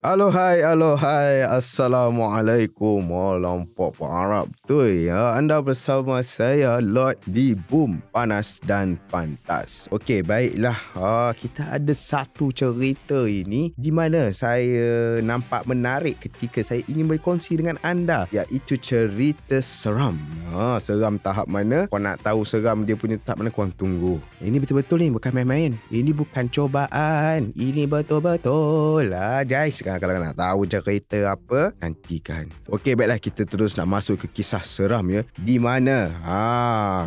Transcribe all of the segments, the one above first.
Aloh hai, Assalamualaikum. Lampau Arab tu ya. Anda bersama saya Lord di Boom Panas dan Pantas. Okey, baiklah. Kita ada satu cerita ini di mana saya nampak menarik ketika saya ingin berkongsi dengan anda, iaitu cerita seram. Seram tahap mana? Kau nak tahu seram dia punya tahap mana, kau tunggu. Ini betul-betul ni, bukan main-main. Ini bukan cobaan. Ini betul-betul. Guys, kalau nak tahu cerita apa, nantikan. Okey, baiklah, kita terus nak masuk ke kisah seram ya. Di mana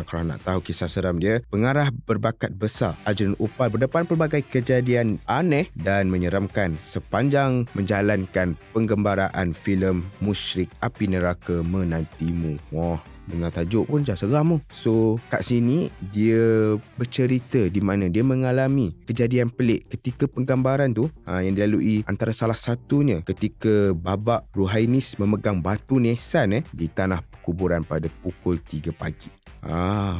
kalau nak tahu kisah seram dia, pengarah berbakat besar Arjun Upal berdepan pelbagai kejadian aneh dan menyeramkan sepanjang menjalankan penggembaraan filem Musyrik Api Neraka Menantimu. Wah, dengar tajuk pun macam seram tu. So, kat sini dia bercerita di mana dia mengalami kejadian pelik ketika penggambaran tu yang dilalui antara salah satunya ketika Babak Ruhainis memegang batu nisan di tanah perkuburan pada pukul 3 pagi.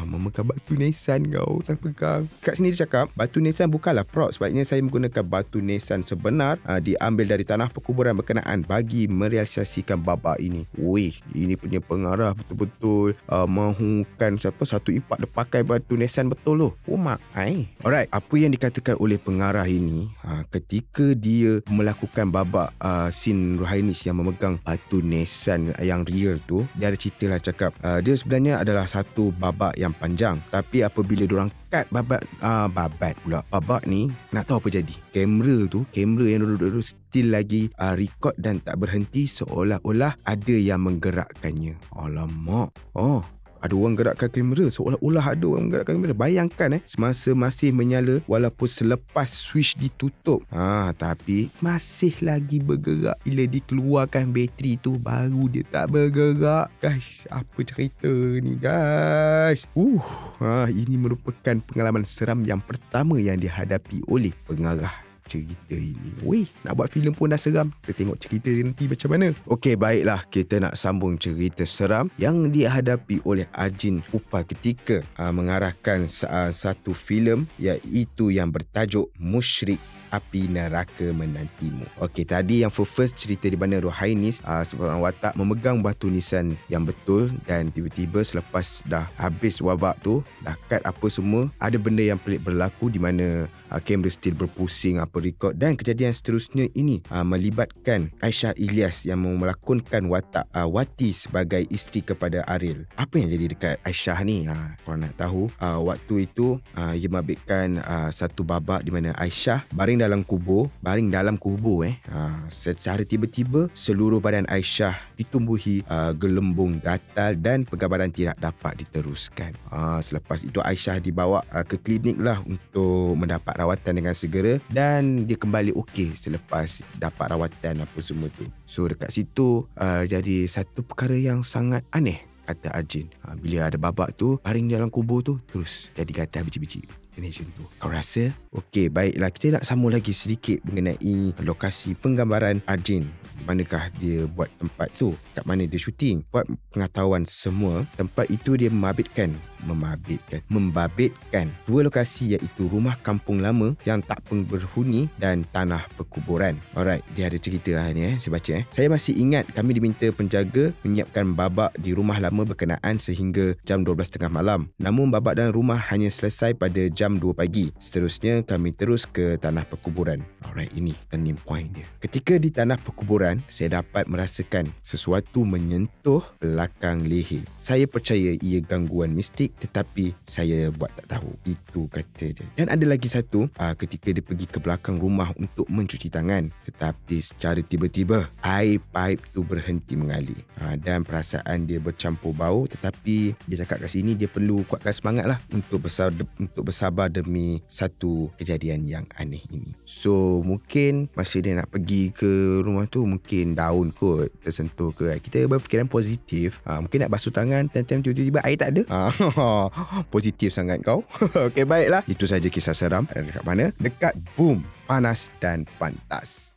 Memegang batu nisan kau tak pegang. Kat sini dia cakap batu nisan bukanlah prop, sebaliknya saya menggunakan batu nisan sebenar diambil dari tanah perkuburan berkenaan bagi merealisasikan babak ini. Wih, ini punya pengarah betul-betul mahukan satu ipak dia pakai batu nisan betul tu. Oh mak ai. Alright, apa yang dikatakan oleh pengarah ini ketika dia melakukan babak scene Ruhainis yang memegang batu nisan yang real tu, dia ada cerita lah cakap dia sebenarnya adalah satu babak yang panjang, tapi apabila diorang cut babak ni, nak tahu apa jadi? Kamera yang duduk still lagi record dan tak berhenti, seolah-olah ada yang menggerakkannya. Alamak. Ada orang gerakkan kamera, seolah-olah ada orang gerakkan kamera. Bayangkan semasa masih menyala walaupun selepas switch ditutup, tapi masih lagi bergerak. Bila dikeluarkan bateri tu, baru dia tak bergerak. Guys, apa cerita ni guys? Ini merupakan pengalaman seram yang pertama yang dihadapi oleh pengarah cerita ini. Weh, nak buat filem pun dah seram. Kita tengok cerita nanti macam mana. Okey, baiklah, kita nak sambung cerita seram yang dihadapi oleh Arjun Upal ketika mengarahkan satu filem, iaitu yang bertajuk Musyrik Api Neraka Menantimu. Okey, tadi yang first cerita di mana Ruhainis seorang watak memegang batu nisan yang betul, dan tiba-tiba selepas dah habis wabak tu, dah cut apa semua, ada benda yang pelik berlaku di mana kamera still berpusing record, dan kejadian seterusnya ini melibatkan Aisyah Ilyas yang melakonkan watak Wati sebagai isteri kepada Ariel. Apa yang jadi dekat Aisyah ni? Kalau nak tahu, waktu itu ia mabitkan satu babak di mana Aisyah baring dalam kubur. Secara tiba-tiba seluruh badan Aisyah ditumbuhi gelembung gatal dan penggambaran tidak dapat diteruskan. Selepas itu Aisyah dibawa ke klinik lah untuk mendapat rawatan dengan segera, dan dia kembali okey selepas dapat rawatan apa semua tu. So dekat situ jadi satu perkara yang sangat aneh, kata Arjun. Bila ada babak tu baring dalam kubur tu, terus jadi gatal biji-biji. Macam tu. Kau rasa? Okey, baiklah, kita nak sambung lagi sedikit mengenai lokasi penggambaran Arjun. Manakah dia buat tempat tu? Kat mana dia syuting? Buat pengetahuan semua, tempat itu dia membabitkan dua lokasi, iaitu rumah kampung lama yang tak berhuni dan tanah perkuburan. Alright, dia ada cerita ni saya baca. Saya masih ingat kami diminta penjaga menyiapkan babak di rumah lama berkenaan sehingga jam 12.30 malam. Namun babak dalam rumah hanya selesai pada jam 2 pagi. Seterusnya kami terus ke tanah perkuburan. Alright, ini turning point dia. Ketika di tanah perkuburan, saya dapat merasakan sesuatu menyentuh belakang leher. Saya percaya ia gangguan mistik, tetapi saya buat tak tahu. Itu kata dia. Dan ada lagi satu, ketika dia pergi ke belakang rumah untuk mencuci tangan, tetapi secara tiba-tiba air paip tu berhenti mengalir, dan perasaan dia bercampur bau. Tetapi dia cakap kat sini dia perlu kuatkan semangat lah untuk bersabar demi satu kejadian yang aneh ini. So mungkin masa dia nak pergi ke rumah tu, mungkin daun kot tersentuh ke. Kita berfikiran positif. Mungkin nak basuh tangan, tiba-tiba air tak ada. Positif sangat kau. Okey, baiklah, itu saja kisah seram. Dekat mana? Dekat Boom Panas dan Pantas.